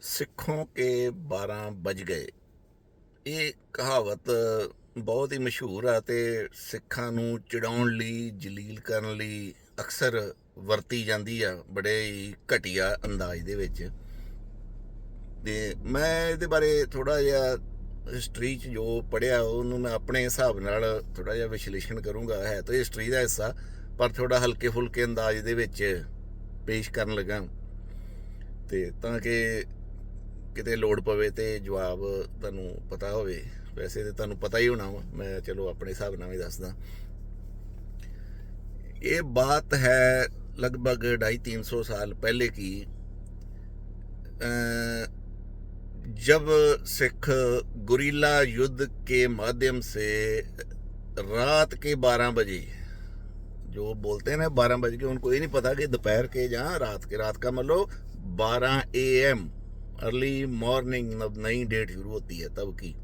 सिखों के 12 बज गए। ਇਹ ਕਹਾਵਤ ਬਹੁਤ ਹੀ ਮਸ਼ਹੂਰ ਆ ਤੇ ਸਿੱਖਾਂ ਨੂੰ ਚਿੜਾਉਣ ਲਈ, ਜਲੀਲ ਕਰਨ ਲਈ ਅਕਸਰ ਵਰਤੀ ਜਾਂਦੀ ਆ, ਬੜੇ ਹੀ ਘਟੀਆ ਅੰਦਾਜ਼ ਦੇ ਵਿੱਚ। ਤੇ ਮੈਂ ਇਹਦੇ ਬਾਰੇ ਥੋੜਾ ਜਿਹਾ ਹਿਸਟਰੀ 'ਚ ਜੋ ਪੜ੍ਹਿਆ ਉਹਨੂੰ ਮੈਂ ਆਪਣੇ ਹਿਸਾਬ ਨਾਲ ਥੋੜਾ ਜਿਹਾ ਵਿਸ਼ਲੇਸ਼ਣ ਕਰੂੰਗਾ। ਹੈ ਤਾਂ ਹਿਸਟਰੀ ਦਾ ਹਿੱਸਾ, ਪਰ ਥੋੜਾ ਹਲਕੇ ਫੁਲਕੇ ਅੰਦਾਜ਼ ਦੇ ਵਿੱਚ ਪੇਸ਼ ਕਰਨ ਲੱਗਾ, ਤੇ ਤਾਂ ਕਿ ਕਿਤੇ ਲੋੜ ਪਵੇ ਤੇ ਜਵਾਬ ਤੁਹਾਨੂੰ ਪਤਾ ਹੋਵੇ। ਵੈਸੇ ਤਾਂ ਤੁਹਾਨੂੰ ਪਤਾ ਹੀ ਹੋਣਾ ਵਾ, ਮੈਂ ਚਲੋ ਆਪਣੇ ਹਿਸਾਬ ਨਾਲ ਵੀ ਦੱਸਦਾ। ये बात है लगभग 250-300 साल पहले की, जब सिख गुरीला युद्ध के माध्यम से रात के 12 बजे, जो बोलते हैं ना 12 बज के, उनको ये नहीं पता कि दोपहर के जहाँ रात के, रात का मतलब 12 AM, अर्ली मॉर्निंग, नई डेट शुरू होती है तब की।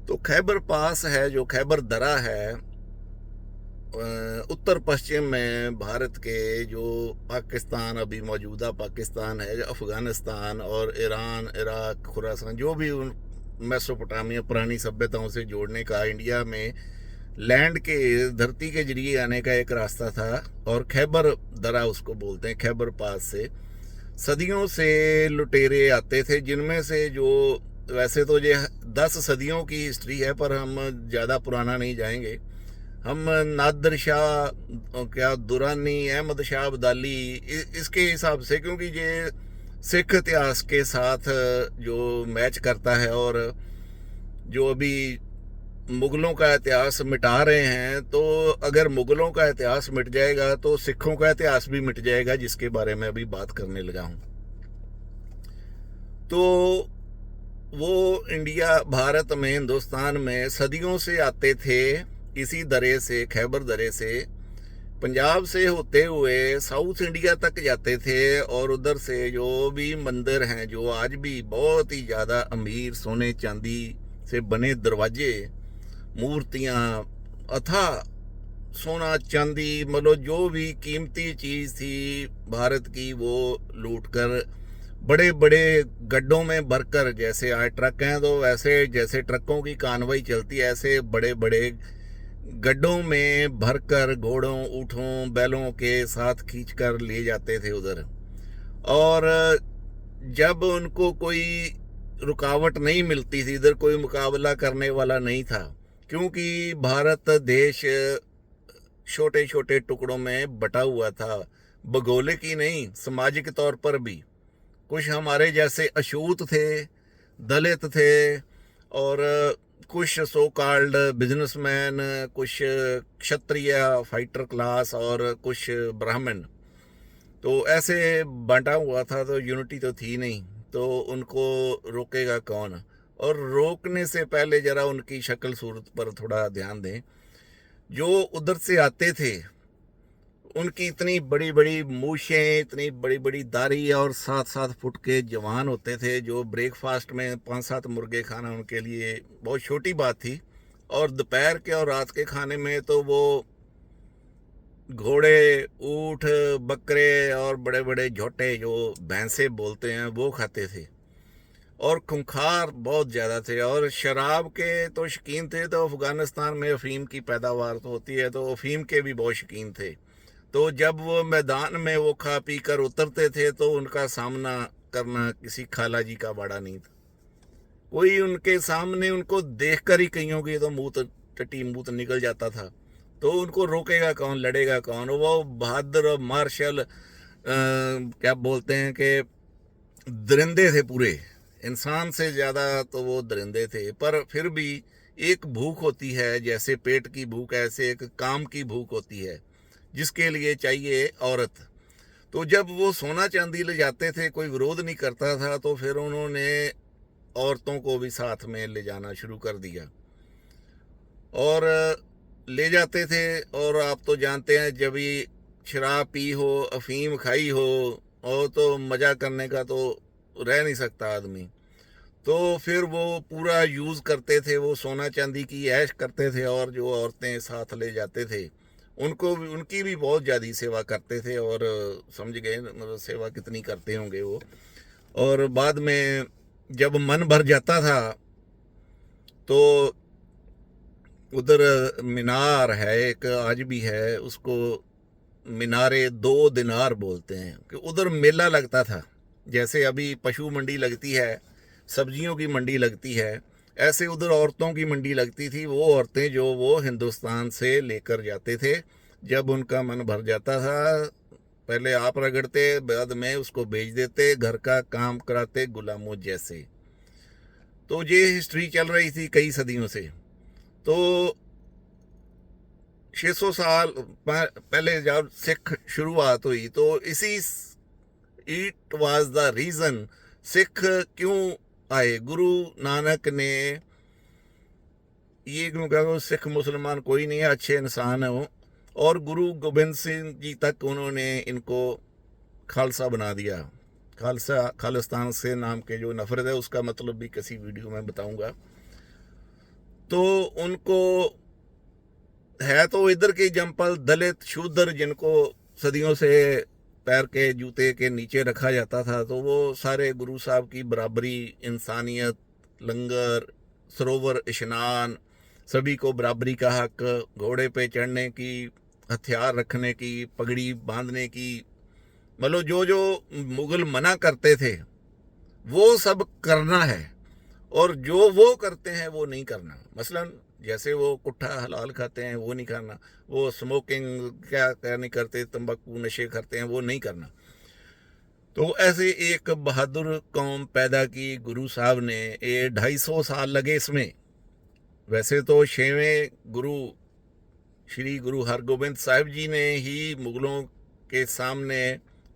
तो खैबर पास है, जो खैबर दरा है, उत्तर पश्चिम में भारत के, जो पाकिस्तान, अभी मौजूदा पाकिस्तान है, अफ़गानिस्तान और ईरान, इराक, खुरासान, जो भी उन मेसोपोटामिया पुरानी सभ्यताओं से जोड़ने का इंडिया में लैंड के, धरती के जरिए आने का एक रास्ता था। और खैबर दरा उसको बोलते हैं, खैबर पास से सदियों से लुटेरे आते थे, जिनमें से जो, वैसे तो ये 10 सदियों की हिस्ट्री है, पर हम ज़्यादा पुराना नहीं जाएंगे। हम नादिर शाह, क्या दुरानी, अहमद शाह अब्दाली, इसके हिसाब से, क्योंकि ये सिख इतिहास के साथ जो मैच करता है। और जो अभी मुग़लों का इतिहास मिटा रहे हैं, तो अगर मुग़लों का इतिहास मिट जाएगा तो सिखों का इतिहास भी मिट जाएगा, जिसके बारे में अभी बात करने लगा हूँ। तो वो इंडिया, भारत में, हिंदुस्तान में सदियों से आते थे, इसी दरे से, खैबर दरे से, पंजाब से होते हुए साउथ इंडिया तक जाते थे। और उधर से जो भी मंदिर हैं, जो आज भी बहुत ही ज़्यादा अमीर, सोने चांदी से बने दरवाजे, मूर्तियाँ, अथा सोना चांदी, मतलब जो भी कीमती चीज़ थी भारत की, वो लूट कर बड़े बड़े गड्ढों में भरकर, जैसे आज ट्रक हैं तो वैसे, जैसे ट्रकों की कानवाई चलती है, ऐसे बड़े बड़े गड्ढों में भरकर घोड़ों, ऊँटों, बैलों के साथ खींचकर ले जाते थे उधर। और जब उनको कोई रुकावट नहीं मिलती थी, इधर कोई मुकाबला करने वाला नहीं था, क्योंकि भारत देश छोटे छोटे टुकड़ों में बटा हुआ था, भौगोलिक ही नहीं, सामाजिक तौर पर भी। कुछ हमारे जैसे अछूत थे, दलित थे, और कुछ सो कॉल्ड बिजनेसमैन, कुछ क्षत्रिय फाइटर क्लास, और कुछ ब्राह्मण। तो ऐसे बांटा हुआ था, तो यूनिटी तो थी नहीं। तो उनको रोकेगा कौन? और रोकने से पहले ज़रा उनकी शक्ल सूरत पर थोड़ा ध्यान दें। जो उधर से आते थे, उनकी इतनी बड़ी बड़ी मूछें, इतनी बड़ी बड़ी दाढ़ी, और 7-7 फुट के जवान होते थे, जो ब्रेकफास्ट में 5-7 मुर्गे खाना उनके लिए बहुत छोटी बात थी। और दोपहर के और रात के खाने में तो वो घोड़े, ऊँट, बकरे और बड़े बड़े झोटे, जो भैंसे बोलते हैं, वो खाते थे। और खूंखार बहुत ज़्यादा थे, और शराब के तो शौकीन थे। तो अफ़गानिस्तान में अफ़ीम की पैदावार तो होती है, तो अफ़ीम के भी बहुत शौकीन थे। तो जब वो मैदान में वो खा पी कर उतरते थे, तो उनका सामना करना किसी खाला जी का बाड़ा नहीं था। कोई उनके सामने, उनको देखकर ही कईयों की तो मुँह, टटी मुँह निकल जाता था। तो उनको रोकेगा कौन, लड़ेगा कौन? वो बहादुर मार्शल, क्या बोलते हैं कि दरिंदे थे पूरे, इंसान से ज़्यादा तो वो दरिंदे थे। पर फिर भी एक भूख होती है, जैसे पेट की भूख, ऐसे एक काम की भूख होती है, जिसके लिए चाहिए औरत। तो जब वो सोना चांदी ले जाते थे, कोई विरोध नहीं करता था, तो फिर उन्होंने औरतों को भी साथ में ले जाना शुरू कर दिया, और ले जाते थे। और आप तो जानते हैं, जब भी शराब पी हो, अफीम खाई हो, और तो मज़ा करने का तो रह नहीं सकता आदमी। तो फिर वो पूरा यूज़ करते थे, वो सोना चांदी की ऐश करते थे, और जो औरतें साथ ले जाते थे, उनको भी, उनकी भी बहुत ज़्यादा सेवा करते थे। और समझ गए, मतलब सेवा कितनी करते होंगे वो। और बाद में जब मन भर जाता था तो उधर मीनार है एक, आज भी है, उसको मीनारे 2 दिनार बोलते हैं, कि उधर मेला लगता था। जैसे अभी पशु मंडी लगती है, सब्जियों की मंडी लगती है, ऐसे उधर औरतों की मंडी लगती थी। वो औरतें जो वो हिंदुस्तान से लेकर जाते थे, जब उनका मन भर जाता था पहले आप रगड़ते, बाद में उसको बेच देते, घर का काम कराते गुलामों जैसे। तो ये हिस्ट्री चल रही थी कई सदियों से। तो 600 साल पहले जब सिख शुरुआत हुई तो इसी it was the reason Sikh क्यों आए। गुरु नानक ने ये क्यों कहा वो सिख मुसलमान कोई नहीं है, अच्छे इंसान है वो, और गुरु गोबिंद सिंह जी तक उन्होंने इनको खालसा बना दिया। खालसा खालिस्तान से नाम के जो नफरत है उसका मतलब भी किसी वीडियो में बताऊंगा। तो उनको है तो इधर के जंपल दलित शूद्र जिनको सदियों से पैर के जूते के नीचे रखा जाता था, तो वो सारे गुरु साहब की बराबरी, इंसानियत, लंगर, सरोवर स्नान, सभी को बराबरी का हक, घोड़े पे चढ़ने की, हथियार रखने की, पगड़ी बांधने की, मतलब जो जो मुगल मना करते थे वो सब करना है, और जो वो करते हैं वो नहीं करना। मसलन जैसे वो कुट्ठा हलाल खाते हैं वो नहीं खाना, वो स्मोकिंग क्या क्या नहीं करते, तंबाकू नशे करते हैं वो नहीं करना। तो ऐसे एक बहादुर कौम पैदा की गुरु साहब ने। ये 250 साल लगे इसमें। वैसे तो 6वें गुरु श्री गुरु हरगोबिंद साहिब जी ने ही मुगलों के सामने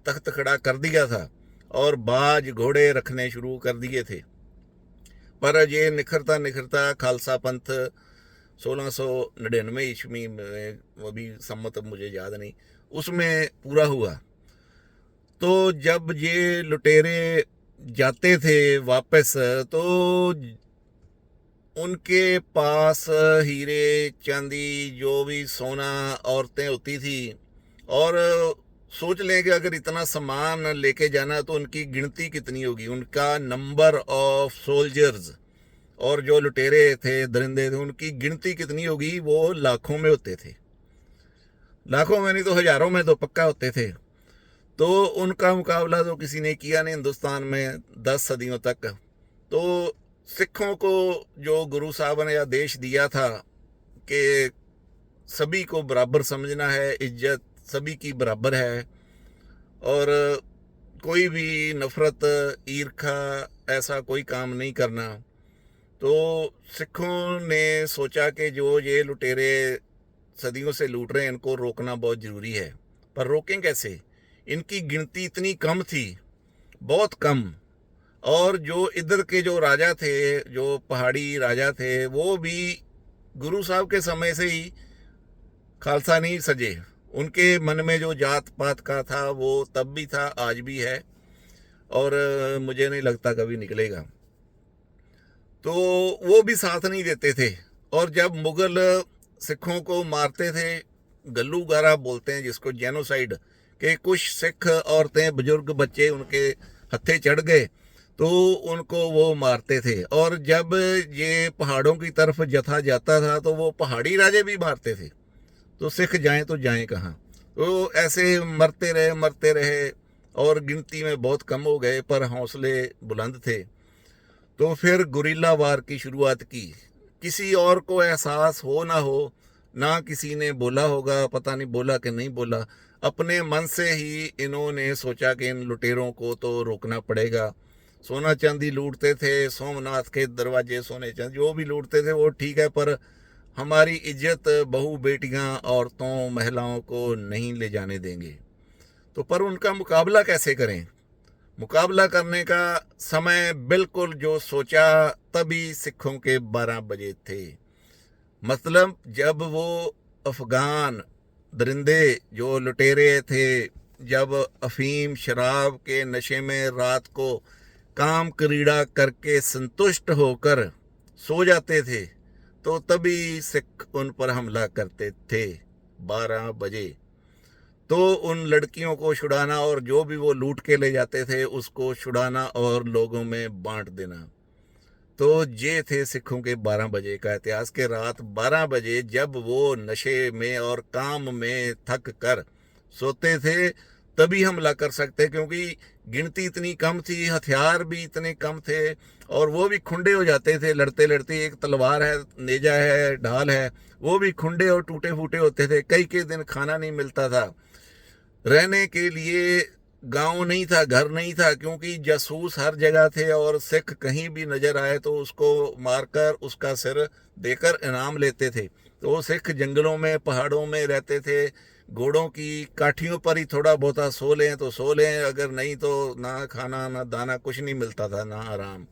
तख्त खड़ा कर दिया था और बाज घोड़े रखने शुरू कर दिए थे, पर ये निखरता निखरता खालसा पंथ 1699 ईस्वी में, वो भी सम्मत मुझे याद नहीं, उसमें पूरा हुआ। तो जब ये लुटेरे जाते थे वापस तो उनके पास हीरे चांदी जो भी सोना औरतें होती थी, और सोच लें कि अगर इतना सामान लेके जाना तो उनकी गिनती कितनी होगी, उनका नंबर ऑफ सोल्जर्स, और जो लुटेरे थे दरिंदे थे उनकी गिनती कितनी होगी, वो लाखों में होते थे, लाखों में नहीं तो हजारों में तो पक्का होते थे। तो उनका मुकाबला तो किसी ने किया नहीं हिंदुस्तान में 10 सदियों तक। तो सिखों को जो गुरु साहब ने आदेश दिया था कि सभी को बराबर समझना है, इज्जत सभी की बराबर है, और कोई भी नफरत ईर्खा ऐसा कोई काम नहीं करना। तो सिखों ने सोचा कि जो ये लुटेरे सदियों से लूट रहे हैं इनको रोकना बहुत ज़रूरी है। पर रोकें कैसे, इनकी गिनती इतनी कम थी, बहुत कम, और जो इधर के जो राजा थे, जो पहाड़ी राजा थे, वो भी गुरु साहब के समय से ही खालसा नहीं सजे। उनके मन में जो जात पात का था वो तब भी था, आज भी है, और मुझे नहीं लगता कभी निकलेगा। तो वो भी साथ नहीं देते थे। और जब मुगल सिखों को मारते थे, गल्लूगारा बोलते हैं जिसको, जेनोसाइड, के कुछ सिख औरतें बुजुर्ग बच्चे उनके हत्थे चढ़ गए तो उनको वो मारते थे। और जब ये पहाड़ों की तरफ जथा जाता था तो वो पहाड़ी राजे भी मारते थे, तो सिख जाएं तो जाएं कहाँ। तो ऐसे मरते रहे और गिनती में बहुत कम हो गए, पर हौसले बुलंद थे। तो फिर गुरिल्ला वार की शुरुआत की। किसी और को एहसास हो ना किसी ने बोला होगा, पता नहीं बोला कि नहीं बोला, अपने मन से ही इन्होंने सोचा कि इन लुटेरों को तो रोकना पड़ेगा। सोना चांदी लूटते थे, सोमनाथ के दरवाजे सोने चांदी जो भी लूटते थे वो ठीक है, पर हमारी इज्जत बहू बेटियां औरतों महिलाओं को नहीं ले जाने देंगे। तो पर उनका मुकाबला कैसे करें। मुकाबला करने का समय बिल्कुल जो सोचा तभी सिखों के 12 बजे थे। मतलब जब वो अफगान दरिंदे जो लुटेरे थे, जब अफीम शराब के नशे में रात को काम क्रीड़ा करके संतुष्ट होकर सो जाते थे, तो तभी सिख उन पर हमला करते थे 12 बजे। तो उन लड़कियों को छुड़ाना और जो भी वो लूट के ले जाते थे उसको छुड़ाना और लोगों में बांट देना। तो ये थे सिखों के 12 बजे का इतिहास के रात 12 बजे जब वो नशे में और काम में थक कर सोते थे तभी हमला कर सकते, क्योंकि गिनती इतनी कम थी, हथियार भी इतने कम थे और वो भी खुंडे हो जाते थे लड़ते लड़ते। एक तलवार है, नेजा है, ढाल है, वो भी खुंडे और टूटे फूटे होते थे। कई कई दिन खाना नहीं मिलता था, रहने के लिए गांव नहीं था, घर नहीं था, क्योंकि जासूस हर जगह थे और सिख कहीं भी नजर आए तो उसको मारकर उसका सिर देकर इनाम लेते थे। तो सिख जंगलों में पहाड़ों में रहते थे, घोड़ों की काठियों पर ही थोड़ा बहुता सो लें तो सो लें, अगर नहीं तो ना खाना ना दाना, कुछ नहीं मिलता था, ना आराम।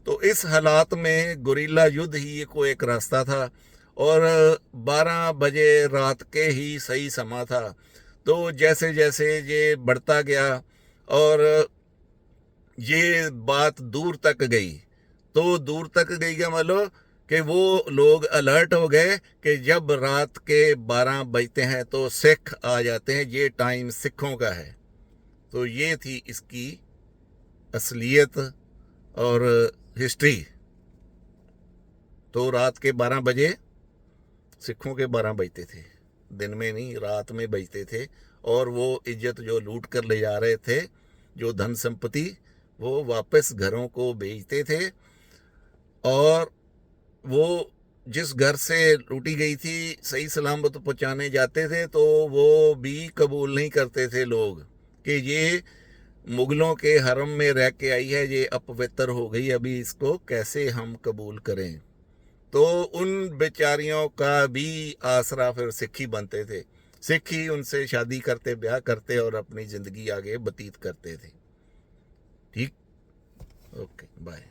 तो इस हालात में गुरिल्ला युद्ध ही को एक रास्ता था और 12 बजे रात के ही सही समा था। तो जैसे जैसे ये बढ़ता गया और ये बात दूर तक गई, तो दूर तक गई क्या मतलब कि वो लोग अलर्ट हो गए कि जब रात के 12 बजते हैं तो सिख आ जाते हैं, ये टाइम सिखों का है। तो ये थी इसकी असलियत और हिस्ट्री। तो रात के 12 बजे सिखों के 12 बजते थे, दिन में नहीं रात में बजते थे। और वो इज्जत जो लूट कर ले जा रहे थे, जो धन संपत्ति, वो वापस घरों को भेजते थे। और वो जिस घर से लूटी गई थी सही सलामत पहुंचाने जाते थे तो वो भी कबूल नहीं करते थे लोग कि ये मुगलों के हरम में रह के आई है, ये अपवित्र हो गई, अभी इसको कैसे हम कबूल करें। तो उन बेचारियों का भी आसरा फिर सिख ही बनते थे, सिख ही उनसे शादी करते, ब्याह करते और अपनी ज़िंदगी आगे व्यतीत करते थे। ठीक, ओके, बाय।